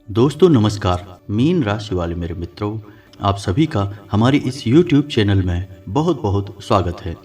दोस्तों नमस्कार। मीन राशि वाले मेरे मित्रों, आप सभी का हमारे इस YouTube चैनल में बहुत बहुत स्वागत है।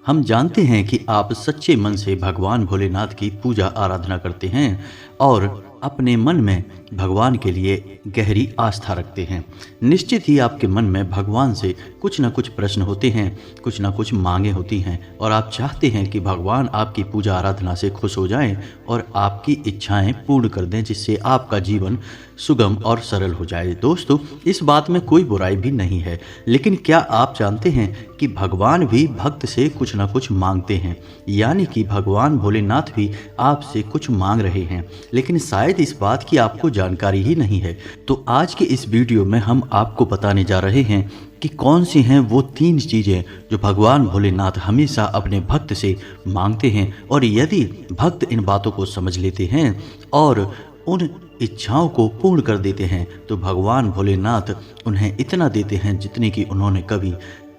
हम जानते हैं कि आप सच्चे मन से भगवान भोलेनाथ की पूजा आराधना करते हैं और अपने मन में भगवान के लिए गहरी आस्था रखते हैं। निश्चित ही आपके मन में भगवान से कुछ ना कुछ प्रश्न होते हैं, कुछ ना कुछ मांगे होती हैं और आप चाहते हैं कि भगवान आपकी पूजा आराधना से खुश हो जाएं और आपकी इच्छाएं पूर्ण कर दें, जिससे आपका जीवन सुगम और सरल हो जाए। दोस्तों, इस बात में कोई बुराई भी नहीं है, लेकिन क्या आप जानते हैं कि भगवान भी भक्त से कुछ ना कुछ मांगते हैं, यानी कि भगवान भोलेनाथ भी आपसे कुछ मांग रहे हैं, लेकिन शायद इस बात की आपको जानकारी ही नहीं है। तो आज के इस वीडियो में हम आपको बताने जा रहे हैं कि कौन सी हैं वो 3 चीज़ें जो भगवान भोलेनाथ हमेशा अपने भक्त से मांगते हैं, और यदि भक्त इन बातों को समझ लेते हैं और उन इच्छाओं को पूर्ण कर देते हैं तो भगवान भोलेनाथ उन्हें इतना देते हैं जितनी कि उन्होंने कभी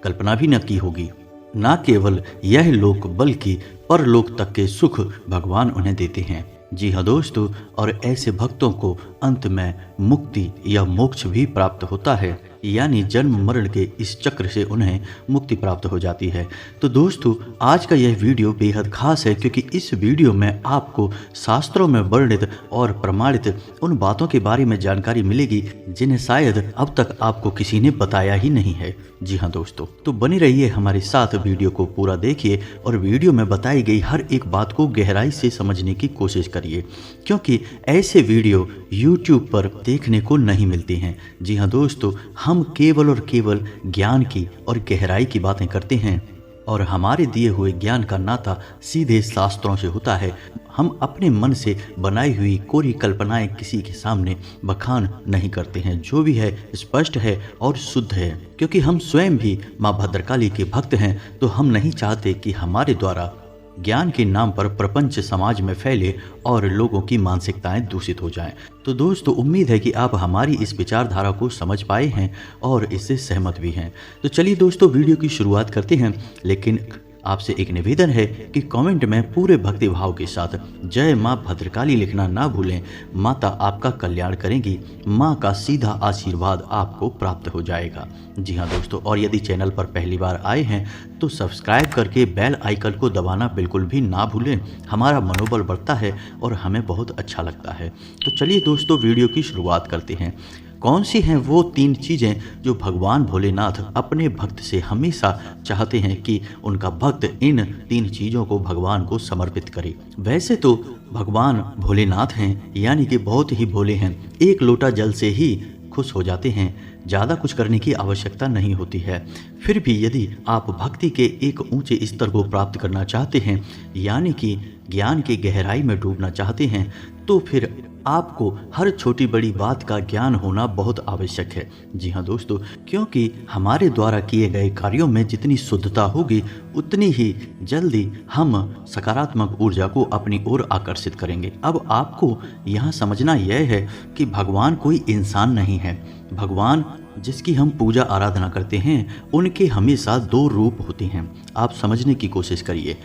कल्पना भी न की होगी। ना केवल यह लोक बल्कि परलोक तक के सुख भगवान उन्हें देते हैं। जी हाँ दोस्तों, और ऐसे भक्तों को अंत में मुक्ति या मोक्ष भी प्राप्त होता है, यानी जन्म मरण के इस चक्र से उन्हें मुक्ति प्राप्त हो जाती है। तो दोस्तों, आज का यह वीडियो बेहद खास है क्योंकि इस वीडियो में आपको शास्त्रों में वर्णित और प्रमाणित उन बातों के बारे में जानकारी मिलेगी जिन्हें शायद अब तक आपको किसी ने बताया ही नहीं है। जी हाँ दोस्तों, तो बने रहिए हमारे साथ, वीडियो को पूरा देखिए और वीडियो में बताई गई हर एक बात को गहराई से समझने की कोशिश करिए, क्योंकि ऐसे वीडियो YouTube पर देखने को नहीं मिलते हैं। जी हाँ दोस्तों, हम केवल और केवल ज्ञान की और गहराई की बातें करते हैं और हमारे दिए हुए ज्ञान का नाता सीधे शास्त्रों से होता है। हम अपने मन से बनाई हुई कोरी कल्पनाएं किसी के सामने बखान नहीं करते हैं। जो भी है स्पष्ट है और शुद्ध है, क्योंकि हम स्वयं भी माँ भद्रकाली के भक्त हैं, तो हम नहीं चाहते कि हमारे द्वारा ज्ञान के नाम पर प्रपंच समाज में फैले और लोगों की मानसिकताएं दूषित हो जाएं। तो दोस्तों, उम्मीद है कि आप हमारी इस विचारधारा को समझ पाए हैं और इससे सहमत भी हैं। तो चलिए दोस्तों, वीडियो की शुरुआत करते हैं, लेकिन आपसे एक निवेदन है कि कमेंट में पूरे भक्ति भाव के साथ जय माँ भद्रकाली लिखना ना भूलें। माता आपका कल्याण करेंगी, माँ का सीधा आशीर्वाद आपको प्राप्त हो जाएगा। जी हाँ दोस्तों, और यदि चैनल पर पहली बार आए हैं तो सब्सक्राइब करके बेल आइकन को दबाना बिल्कुल भी ना भूलें। हमारा मनोबल बढ़ता है और हमें बहुत अच्छा लगता है। तो चलिए दोस्तों, वीडियो की शुरुआत करते हैं। कौन सी हैं वो 3 चीज़ें जो भगवान भोलेनाथ अपने भक्त से हमेशा चाहते हैं कि उनका भक्त इन 3 चीज़ों को भगवान को समर्पित करे। वैसे तो भगवान भोलेनाथ हैं, यानी कि बहुत ही भोले हैं, एक लोटा जल से ही खुश हो जाते हैं, ज़्यादा कुछ करने की आवश्यकता नहीं होती है। फिर भी यदि आप भक्ति के एक ऊंचे स्तर को प्राप्त करना चाहते हैं, यानी कि ज्ञान की गहराई में डूबना चाहते हैं, तो फिर आपको हर छोटी बड़ी बात का ज्ञान होना बहुत आवश्यक है। जी हाँ दोस्तों, क्योंकि हमारे द्वारा किए गए कार्यों में जितनी शुद्धता होगी उतनी ही जल्दी हम सकारात्मक ऊर्जा को अपनी ओर आकर्षित करेंगे। अब आपको यहाँ समझना यह है कि भगवान कोई इंसान नहीं है। भगवान जिसकी हम पूजा आराधना करते हैं, उनके हमेशा 2 रूप होते हैं। आप समझने की कोशिश करिए।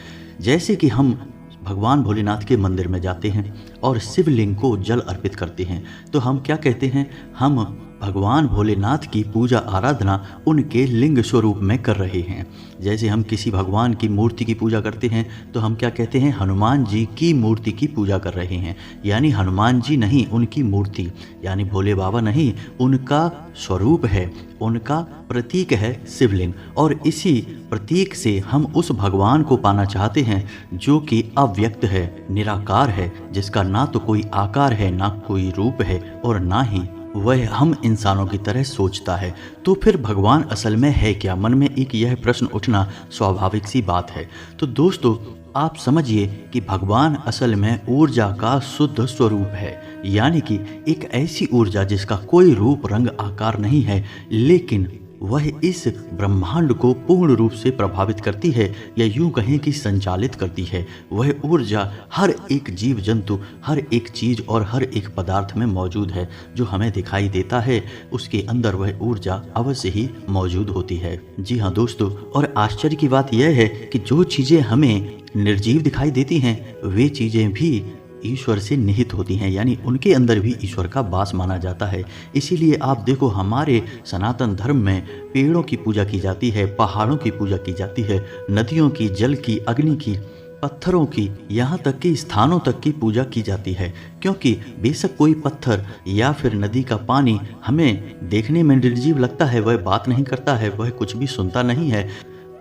जैसे कि हम भगवान भोलेनाथ के मंदिर में जाते हैं और शिवलिंग को जल अर्पित करते हैं, तो हम क्या कहते हैं? हम भगवान भोलेनाथ की पूजा आराधना उनके लिंग स्वरूप में कर रहे हैं। जैसे हम किसी भगवान की मूर्ति की पूजा करते हैं तो हम क्या कहते हैं? हनुमान जी की मूर्ति की पूजा कर रहे हैं, यानी हनुमान जी नहीं, उनकी मूर्ति, यानी भोले बाबा नहीं, उनका स्वरूप है, उनका प्रतीक है शिवलिंग। और इसी प्रतीक से हम उस भगवान को पाना चाहते हैं जो कि अव्यक्त है, निराकार है, जिसका ना तो कोई आकार है, ना कोई रूप है और ना ही वह हम इंसानों की तरह सोचता है। तो फिर भगवान असल में है क्या? मन में एक यह प्रश्न उठना स्वाभाविक सी बात है। तो दोस्तों, आप समझिए कि भगवान असल में ऊर्जा का शुद्ध स्वरूप है, यानी कि एक ऐसी ऊर्जा जिसका कोई रूप रंग आकार नहीं है, लेकिन वह इस ब्रह्मांड को पूर्ण रूप से प्रभावित करती है, या यूं कहें कि संचालित करती है। वह ऊर्जा हर एक जीव जंतु, हर एक चीज़ और हर एक पदार्थ में मौजूद है। जो हमें दिखाई देता है उसके अंदर वह ऊर्जा अवश्य ही मौजूद होती है। जी हाँ दोस्तों, और आश्चर्य की बात यह है कि जो चीज़ें हमें निर्जीव दिखाई देती हैं, वे चीज़ें भी ईश्वर से निहित होती हैं, यानी उनके अंदर भी ईश्वर का वास माना जाता है। इसीलिए आप देखो हमारे सनातन धर्म में पेड़ों की पूजा की जाती है, पहाड़ों की पूजा की जाती है, नदियों की, जल की, अग्नि की, पत्थरों की, यहाँ तक कि स्थानों तक की पूजा की जाती है। क्योंकि बेशक कोई पत्थर या फिर नदी का पानी हमें देखने में निर्जीव लगता है, वह बात नहीं करता है, वह कुछ भी सुनता नहीं है,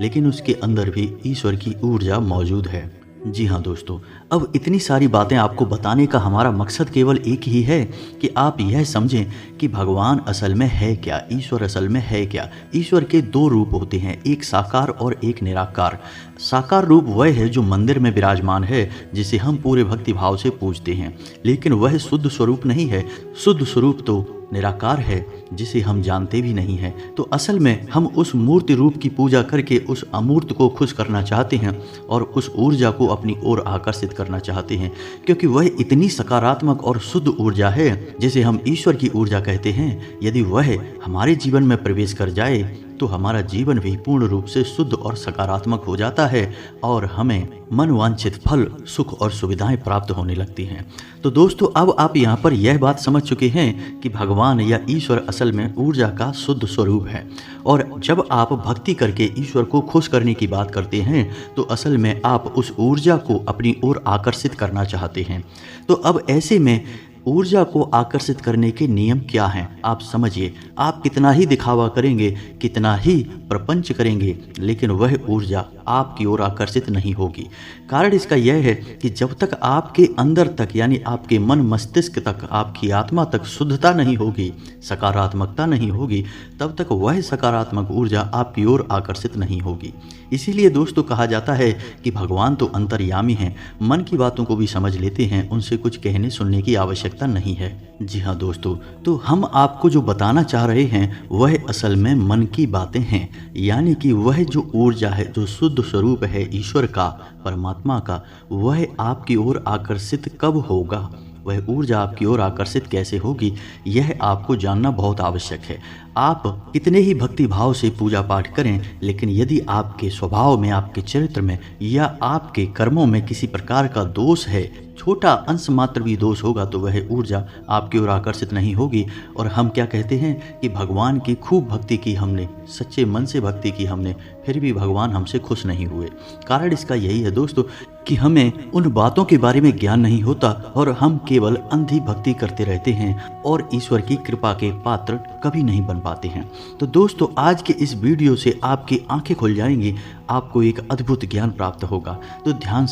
लेकिन उसके अंदर भी ईश्वर की ऊर्जा मौजूद है। जी हाँ दोस्तों, अब इतनी सारी बातें आपको बताने का हमारा मकसद केवल एक ही है कि आप यह समझें कि भगवान असल में है क्या, ईश्वर असल में है क्या। ईश्वर के दो रूप होते हैं, एक साकार और एक निराकार। साकार रूप वह है जो मंदिर में विराजमान है, जिसे हम पूरे भक्ति भाव से पूजते हैं, लेकिन वह शुद्ध स्वरूप नहीं है। शुद्ध स्वरूप तो निराकार है, जिसे हम जानते भी नहीं हैं। तो असल में हम उस मूर्ति रूप की पूजा करके उस अमूर्त को खुश करना चाहते हैं और उस ऊर्जा को अपनी ओर आकर्षित करना चाहते हैं, क्योंकि वह इतनी सकारात्मक और शुद्ध ऊर्जा है जिसे हम ईश्वर की ऊर्जा कहते हैं। यदि वह हमारे जीवन में प्रवेश कर जाए तो हमारा जीवन भी पूर्ण रूप से शुद्ध और सकारात्मक हो जाता है और हमें मनवांछित फल, सुख और सुविधाएं प्राप्त होने लगती हैं। तो दोस्तों, अब आप यहाँ पर यह बात समझ चुके हैं कि भगवान या ईश्वर असल में ऊर्जा का शुद्ध स्वरूप है। और जब आप भक्ति करके ईश्वर को खुश करने की बात करते हैं तो असल में आप उस ऊर्जा को अपनी ओर आकर्षित करना चाहते हैं। तो अब ऐसे में ऊर्जा को आकर्षित करने के नियम क्या हैं, आप समझिए। आप कितना ही दिखावा करेंगे, कितना ही प्रपंच करेंगे, लेकिन वह ऊर्जा आपकी ओर आकर्षित नहीं होगी। कारण इसका यह है कि जब तक आपके अंदर तक, यानी आपके मन मस्तिष्क तक, आपकी आत्मा तक शुद्धता नहीं होगी, सकारात्मकता नहीं होगी, तब तक वह सकारात्मक ऊर्जा आपकी ओर आकर्षित नहीं होगी। इसीलिए दोस्तों कहा जाता है कि भगवान तो अंतर्यामी हैं, मन की बातों को भी समझ लेते हैं, उनसे कुछ कहने सुनने की आवश्यकता नहीं है। जी हाँ दोस्तों, तो हम आपको जो बताना चाह रहे हैं वह असल में मन की बातें हैं, यानी कि वह जो ऊर्जा है, जो शुद्ध स्वरूप है ईश्वर का, परमात्मा का, वह आपकी ओर आकर्षित कब होगा, वह ऊर्जा आपकी ओर आकर्षित कैसे होगी, यह आपको जानना बहुत आवश्यक है। आप कितने ही भक्ति भाव से पूजा पाठ करें, लेकिन यदि आपके स्वभाव में, आपके चरित्र में या आपके कर्मों में किसी प्रकार का दोष है, छोटा अंश मात्र भी दोष होगा, तो वह ऊर्जा आपकी ओर आकर्षित नहीं होगी। और हम क्या कहते हैं कि भगवान की खूब भक्ति की हमने, सच्चे मन से भक्ति की हमने, फिर भी भगवान हमसे खुश नहीं हुए। कारण इसका यही है दोस्तों कि हमें उन बातों के बारे में ज्ञान नहीं होता और हम केवल अंधी भक्ति करते रहते हैं और ईश्वर की कृपा के पात्र कभी नहीं बन पाते हैं। तो दोस्तों, आज के इस वीडियो से आपकी आंखें खुल जाएंगी, आपको एक अद्भुत ज्ञान प्राप्त होगा। तो ध्यान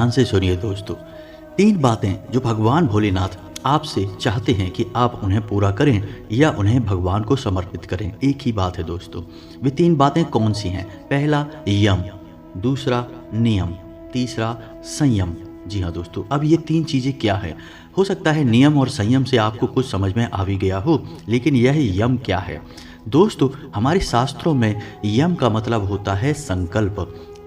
से सुनिए दोस्तों। 3 बातें जो भगवान भोलेनाथ आपसे चाहते हैं कि आप उन्हें पूरा करें या उन्हें भगवान को समर्पित करें, एक ही बात है दोस्तों। वे 3 बातें कौन सी हैं? पहला यम, दूसरा नियम, तीसरा संयम। जी हाँ दोस्तों, अब ये 3 चीज़ें क्या है? हो सकता है नियम और संयम से आपको कुछ समझ में आ भी गया हो, लेकिन यह यम क्या है? दोस्तों, हमारे शास्त्रों में यम का मतलब होता है संकल्प,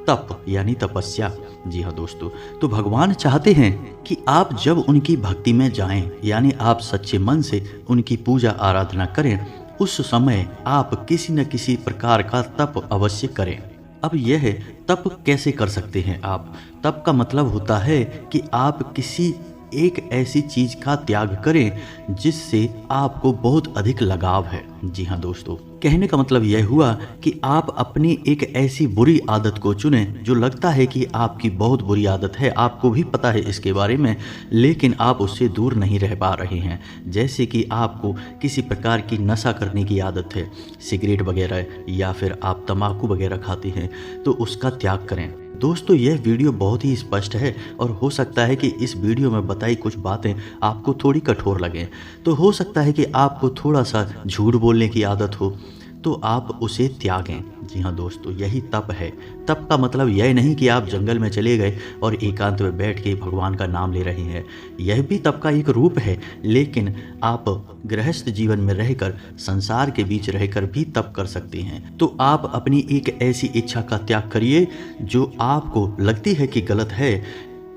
तप यानी तपस्या। जी हाँ दोस्तों, तो भगवान चाहते हैं कि आप जब उनकी भक्ति में जाएं, यानी आप सच्चे मन से उनकी पूजा आराधना करें, उस समय आप किसी न किसी प्रकार का तप अवश्य करें। अब यह तप कैसे कर सकते हैं आप? तप का मतलब होता है कि आप किसी एक ऐसी चीज का त्याग करें जिससे आपको बहुत अधिक लगाव है। जी हाँ दोस्तों, कहने का मतलब यह हुआ कि आप अपनी एक ऐसी बुरी आदत को चुनें जो लगता है कि आपकी बहुत बुरी आदत है, आपको भी पता है इसके बारे में, लेकिन आप उससे दूर नहीं रह पा रहे हैं। जैसे कि आपको किसी प्रकार की नशा करने की आदत है, सिगरेट वगैरह, या फिर आप तंबाकू वगैरह खाते हैं, तो उसका त्याग करें। दोस्तों, यह वीडियो बहुत ही स्पष्ट है और हो सकता है कि इस वीडियो में बताई कुछ बातें आपको थोड़ी कठोर लगें। तो हो सकता है कि आपको थोड़ा सा झूठ बोलने की आदत हो, तो आप उसे त्यागें। जी हाँ दोस्तों, यही तप है। तप का मतलब यह नहीं कि आप जंगल में चले गए और एकांत में बैठ के भगवान का नाम ले रहे हैं, यह भी तप का एक रूप है, लेकिन आप गृहस्थ जीवन में रहकर, संसार के बीच रहकर भी तप कर सकते हैं। तो आप अपनी एक ऐसी इच्छा का त्याग करिए जो आपको लगती है कि गलत है,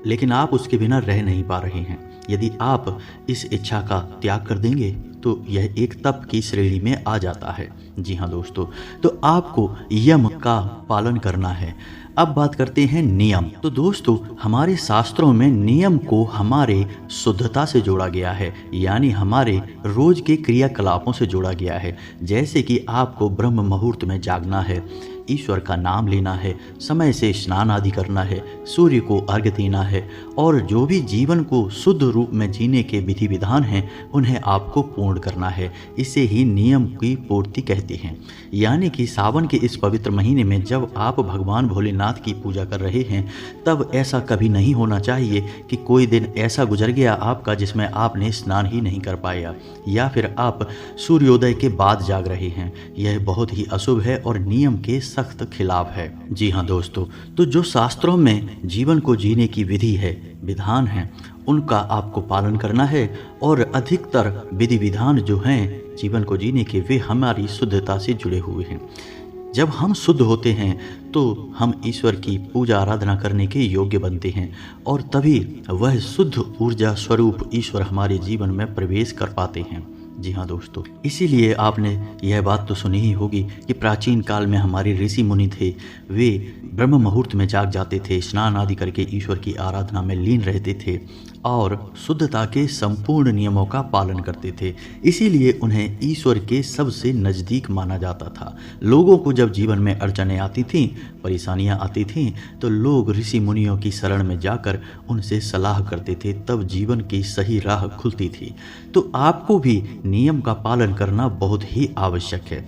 लेकिन आप उसके बिना रह नहीं पा रहे हैं। यदि आप इस इच्छा का त्याग कर देंगे तो यह एक तप की श्रेणी में आ जाता है। जी हाँ दोस्तों, तो आपको यम का पालन करना है। अब बात करते हैं नियम। तो दोस्तों, हमारे शास्त्रों में नियम को हमारे शुद्धता से जोड़ा गया है, यानी हमारे रोज के क्रियाकलापों से जोड़ा गया है। जैसे कि आपको ब्रह्म मुहूर्त में जागना है, ईश्वर का नाम लेना है, समय से स्नान आदि करना है, सूर्य को अर्घ्य देना है, और जो भी जीवन को शुद्ध रूप में जीने के विधि विधान हैं उन्हें आपको पूर्ण करना है। इसे ही नियम की पूर्ति कहते हैं। यानी कि सावन के इस पवित्र महीने में जब आप भगवान भोलेनाथ की पूजा कर रहे हैं, तब ऐसा कभी नहीं होना चाहिए कि कोई दिन ऐसा गुजर गया आपका जिसमें आपने स्नान ही नहीं कर पाया, या फिर आप सूर्योदय के बाद जाग रहे हैं। यह बहुत ही अशुभ है और नियम के सख्त खिलाफ है। जी हाँ दोस्तों, तो जो शास्त्रों में जीवन को जीने की विधि है, विधान है, उनका आपको पालन करना है। और अधिकतर विधि विधान जो हैं जीवन को जीने के, वे हमारी शुद्धता से जुड़े हुए हैं। जब हम शुद्ध होते हैं तो हम ईश्वर की पूजा आराधना करने के योग्य बनते हैं, और तभी वह शुद्ध ऊर्जा स्वरूप ईश्वर हमारे जीवन में प्रवेश कर पाते हैं। जी हाँ दोस्तों, इसीलिए आपने यह बात तो सुनी ही होगी कि प्राचीन काल में हमारे ऋषि मुनि थे, वे ब्रह्म मुहूर्त में जाग जाते थे, स्नान आदि करके ईश्वर की आराधना में लीन रहते थे और शुद्धता के संपूर्ण नियमों का पालन करते थे। इसीलिए उन्हें ईश्वर के सबसे नज़दीक माना जाता था। लोगों को जब जीवन में अड़चनें आती थीं, परेशानियां आती थीं, तो लोग ऋषि मुनियों की शरण में जाकर उनसे सलाह करते थे, तब जीवन की सही राह खुलती थी। तो आपको भी नियम का पालन करना बहुत ही आवश्यक है।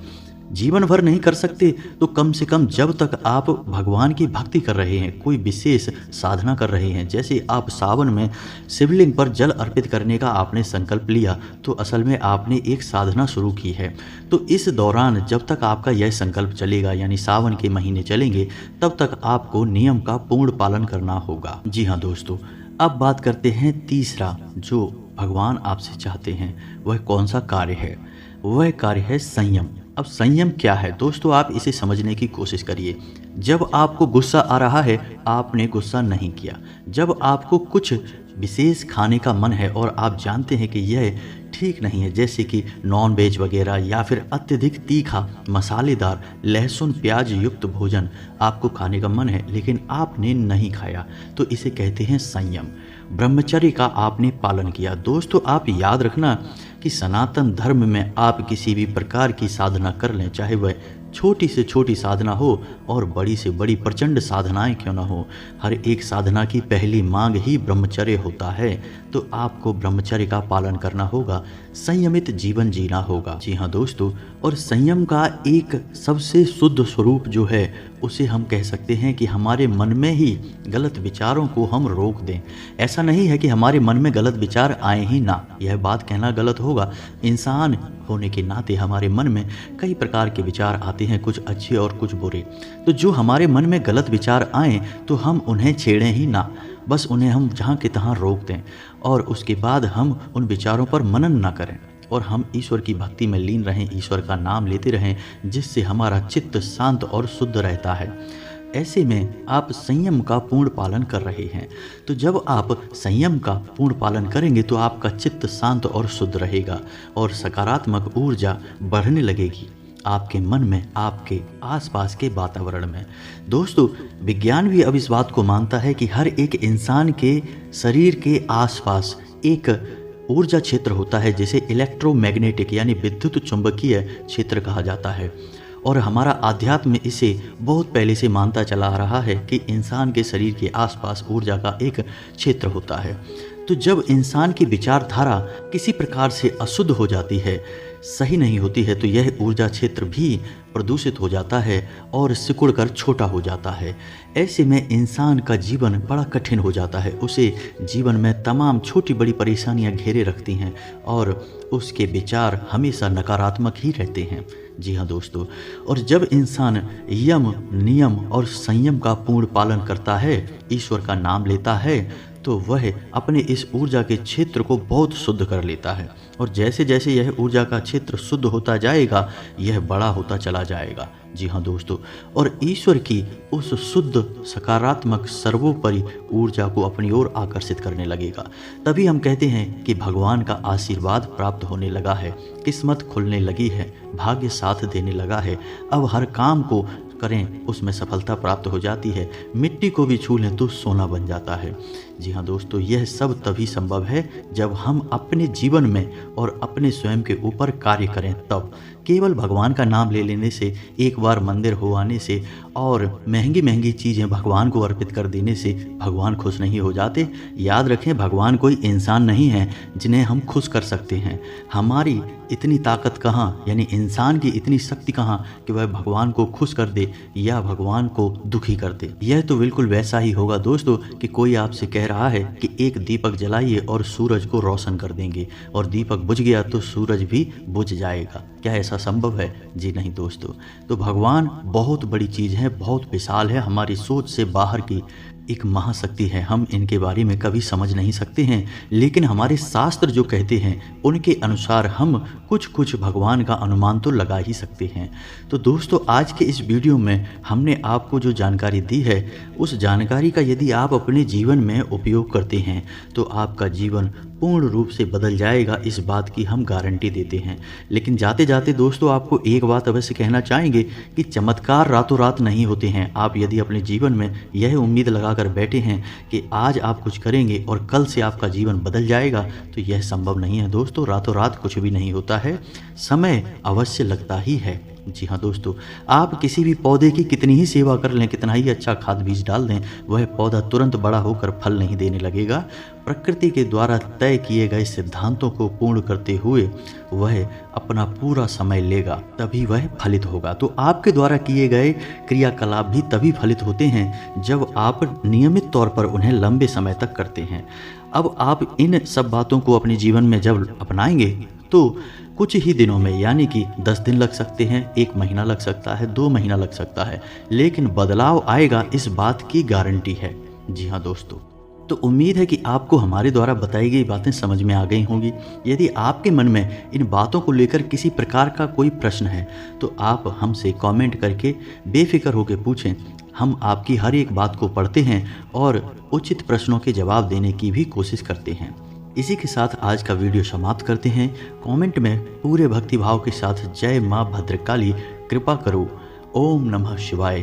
जीवन भर नहीं कर सकते तो कम से कम जब तक आप भगवान की भक्ति कर रहे हैं, कोई विशेष साधना कर रहे हैं, जैसे आप सावन में शिवलिंग पर जल अर्पित करने का आपने संकल्प लिया, तो असल में आपने एक साधना शुरू की है। तो इस दौरान जब तक आपका यह संकल्प चलेगा, यानी सावन के महीने चलेंगे, तब तक आपको नियम का पूर्ण पालन करना होगा। जी हाँ दोस्तों, अब बात करते हैं तीसरा जो भगवान आपसे चाहते हैं, वह कौन सा कार्य है? वह कार्य है संयम। अब संयम क्या है दोस्तों, आप इसे समझने की कोशिश करिए। जब आपको गुस्सा आ रहा है, आपने गुस्सा नहीं किया। जब आपको कुछ विशेष खाने का मन है और आप जानते हैं कि यह ठीक नहीं है, जैसे कि नॉन वेज वगैरह या फिर अत्यधिक तीखा, मसालेदार, लहसुन प्याज युक्त भोजन आपको खाने का मन है लेकिन आपने नहीं खाया, तो इसे कहते हैं संयम। ब्रह्मचर्य का आपने पालन किया। दोस्तों, आप याद रखना कि सनातन धर्म में आप किसी भी प्रकार की साधना कर लें, चाहे वह छोटी से छोटी साधना हो और बड़ी से बड़ी प्रचंड साधनाएं क्यों ना हो, हर एक साधना की पहली मांग ही ब्रह्मचर्य होता है। तो आपको ब्रह्मचर्य का पालन करना होगा, संयमित जीवन जीना होगा। जी हाँ दोस्तों, और संयम का एक सबसे शुद्ध स्वरूप जो है उसे हम कह सकते हैं कि हमारे मन में ही गलत विचारों को हम रोक दें। ऐसा नहीं है कि हमारे मन में गलत विचार आए ही ना, यह बात कहना गलत होगा। इंसान होने के नाते हमारे मन में कई प्रकार के विचार आते हैं, कुछ अच्छे और कुछ बुरे। तो जो हमारे मन में गलत विचार आए तो हम उन्हें छेड़ें ही ना, बस उन्हें हम जहाँ के तहाँ रोक दें और उसके बाद हम उन विचारों पर मनन ना करें और हम ईश्वर की भक्ति में लीन रहें, ईश्वर का नाम लेते रहें, जिससे हमारा चित्त शांत और शुद्ध रहता है। ऐसे में आप संयम का पूर्ण पालन कर रहे हैं। तो जब आप संयम का पूर्ण पालन करेंगे तो आपका चित्त शांत और शुद्ध रहेगा और सकारात्मक ऊर्जा बढ़ने लगेगी आपके मन में, आपके आसपास के वातावरण में। दोस्तों, विज्ञान भी अब इस बात को मानता है कि हर एक इंसान के शरीर के आसपास एक ऊर्जा क्षेत्र होता है, जिसे इलेक्ट्रोमैग्नेटिक यानी विद्युत चुंबकीय क्षेत्र कहा जाता है। और हमारा अध्यात्म इसे बहुत पहले से मानता चला आ रहा है कि इंसान के शरीर के आसपास ऊर्जा का एक क्षेत्र होता है। तो जब इंसान की विचारधारा किसी प्रकार से अशुद्ध हो जाती है, सही नहीं होती है, तो यह ऊर्जा क्षेत्र भी प्रदूषित हो जाता है और सिकुड़ कर छोटा हो जाता है। ऐसे में इंसान का जीवन बड़ा कठिन हो जाता है, उसे जीवन में तमाम छोटी बड़ी परेशानियां घेरे रखती हैं और उसके विचार हमेशा नकारात्मक ही रहते हैं। जी हाँ दोस्तों, और जब इंसान यम, नियम और संयम का पूर्ण पालन करता है, ईश्वर का नाम लेता है, तो वह अपने इस ऊर्जा के क्षेत्र को बहुत शुद्ध कर लेता है, और जैसे जैसे यह ऊर्जा का क्षेत्र शुद्ध होता जाएगा यह बड़ा होता चला जाएगा। जी हाँ दोस्तों, और ईश्वर की उस शुद्ध सकारात्मक सर्वोपरि ऊर्जा को अपनी ओर आकर्षित करने लगेगा। तभी हम कहते हैं कि भगवान का आशीर्वाद प्राप्त होने लगा है, किस्मत खुलने लगी है, भाग्य साथ देने लगा है। अब हर काम को करें उसमें सफलता प्राप्त हो जाती है, मिट्टी को भी छू लें तो सोना बन जाता है। जी हाँ दोस्तों, यह सब तभी संभव है जब हम अपने जीवन में और अपने स्वयं के ऊपर कार्य करें। तब केवल भगवान का नाम ले लेने से, एक बार मंदिर हो आने से और महंगी महंगी चीज़ें भगवान को अर्पित कर देने से भगवान खुश नहीं हो जाते। याद रखें, भगवान कोई इंसान नहीं है जिन्हें हम खुश कर सकते हैं। हमारी इतनी ताकत कहाँ, यानी इंसान की इतनी शक्ति कहाँ कि वह भगवान को खुश कर दे या भगवान को दुखी कर दे। यह तो बिल्कुल वैसा ही होगा दोस्तों कि कोई आपसे कह रहा है कि एक दीपक जलाइए और सूरज को रोशन कर देंगे, और दीपक बुझ गया तो सूरज भी बुझ जाएगा। क्या ऐसा संभव है? जी नहीं दोस्तों। तो भगवान बहुत बड़ी चीज़ है, बहुत विशाल है, हमारी सोच से बाहर की एक महाशक्ति है। हम इनके बारे में कभी समझ नहीं सकते हैं, लेकिन हमारे शास्त्र जो कहते हैं उनके अनुसार हम कुछ कुछ भगवान का अनुमान तो लगा ही सकते हैं। तो दोस्तों, आज के इस वीडियो में हमने आपको जो जानकारी दी है, उस जानकारी का यदि आप अपने जीवन में उपयोग करते हैं तो आपका जीवन पूर्ण रूप से बदल जाएगा, इस बात की हम गारंटी देते हैं। लेकिन जाते जाते दोस्तों, आपको एक बात अवश्य कहना चाहेंगे कि चमत्कार रातों रात नहीं होते हैं। आप यदि अपने जीवन में यह उम्मीद लगाकर बैठे हैं कि आज आप कुछ करेंगे और कल से आपका जीवन बदल जाएगा, तो यह संभव नहीं है दोस्तों। रातों रात कुछ भी नहीं होता है, समय अवश्य लगता ही है। जी हाँ दोस्तों, आप किसी भी पौधे की कितनी ही सेवा कर लें, कितना ही अच्छा खाद बीज डाल दें, वह पौधा तुरंत बड़ा होकर फल नहीं देने लगेगा। प्रकृति के द्वारा तय किए गए सिद्धांतों को पूर्ण करते हुए वह अपना पूरा समय लेगा, तभी वह फलित होगा। तो आपके द्वारा किए गए क्रियाकलाप भी तभी फलित होते हैं जब आप नियमित तौर पर उन्हें लंबे समय तक करते हैं। अब आप इन सब बातों को अपने जीवन में जब अपनाएंगे तो कुछ ही दिनों में, यानी कि 10 दिन लग सकते हैं, 1 महीना लग सकता है, 2 महीना लग सकता है, लेकिन बदलाव आएगा, इस बात की गारंटी है। जी हाँ दोस्तों, तो उम्मीद है कि आपको हमारे द्वारा बताई गई बातें समझ में आ गई होंगी। यदि आपके मन में इन बातों को लेकर किसी प्रकार का कोई प्रश्न है तो आप हमसे कमेंट करके बेफिक्र होकर पूछें। हम आपकी हर एक बात को पढ़ते हैं और उचित प्रश्नों के जवाब देने की भी कोशिश करते हैं। इसी के साथ आज का वीडियो समाप्त करते हैं। कमेंट में पूरे भक्तिभाव के साथ जय माँ भद्रकाली, कृपा करो, ओम नमः शिवाय,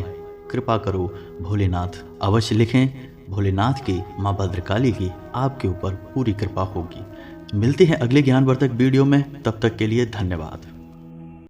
कृपा करो भोलेनाथ अवश्य लिखें। भोलेनाथ की, माँ भद्रकाली की आपके ऊपर पूरी कृपा होगी। मिलते हैं अगले ज्ञानवर्धक वीडियो में, तब तक के लिए धन्यवाद।